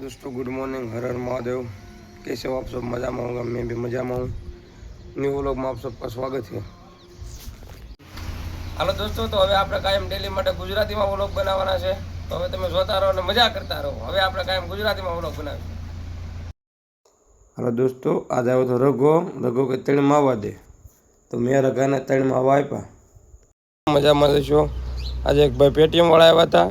दोस्तों good morning, हर हर महादेव। कैसे हो आप सब? मजा में होगा, मैं भी मजा में हूँ। न्यू व्लॉग में आप सबका स्वागत है। हेलो दोस्तों, तो હવે આપણે કાયમ ડેલી માટે ગુજરાતીમાં વ્લોગ બનાવવાના છે, તો હવે તમે જોતા રહો અને મજા કરતા રહો। હવે આપણે કાયમ ગુજરાતીમાં વ્લોગ બનાવીશું। हेलो दोस्तों, आज આવ્યો તો રઘો કે ત્રણ માવા દે, તો મેં રઘાને ત્રણ માવા આપ્યા। મજામાં છો? આજે એક ભાઈ પેટીએમ વાળા આવ્યા હતા,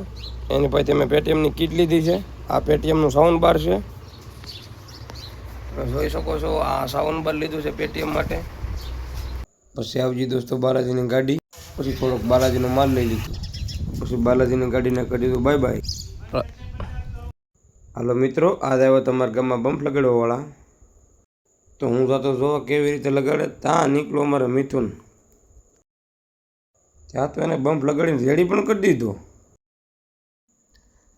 એની પછી મેં પેટીએમની કીટ લીધી છે। આ પેટીએમનું સાઉન્ડ બાર છે, જોઈ શકો છો। આ સાઉન્ડ બાર લીધું છે પેટીએમ માટે। પછી આવજી દોસ્તો બાલાજીની ગાડી, પછી થોડોક બાલાજીનો માલ લઈ લીધો, પછી બાલાજીની ગાડીને કરી દીધું બાય બાય। હાલો મિત્રો, આજ આવ્યો તમારા ગામમાં બમ્પ લગાડવા વાળા, તો હું જતો જો કેવી રીતે લગાડે। ત્યાં નીકળો અમારે મિથુન, ત્યાં તો એને બમ્પ લગાડીને રેડી પણ કરી દીધો।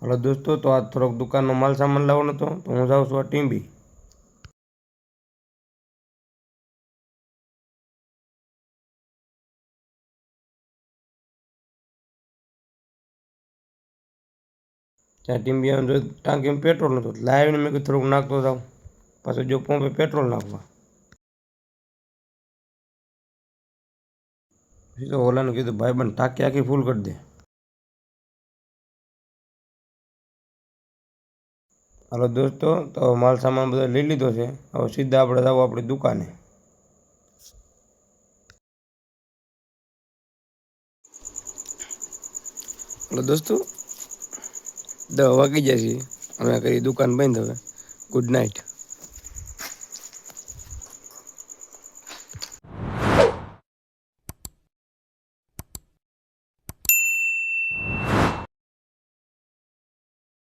હાલો દોસ્તો, તો આજ થોડોક દુકાનનો માલ સામાન લાવવાનો હતો, તો હું જાઉં છું આ ટીંબી। ત્યાં ટીંબી આવે ટાંકીમાં પેટ્રોલ નહોતું, લાવીને મેં કીધું થોડુંક નાખતો જાઉં, પાછું જો પંપે પેટ્રોલ નાખવા। પછી તો ઓલાને કીધું ભાઈબંધ ટાંકી આખી ફૂલ કરી દે। હાલો દોસ્તો, તો માલ સામાન બધો લઈ લીધો છે, હવે સીધા આપણે જાવ આપણી દુકાને। હાલો દોસ્તો, 10 વાગી જાય છે, અમે કરી દુકાન બંધ। હવે ગુડ નાઇટ।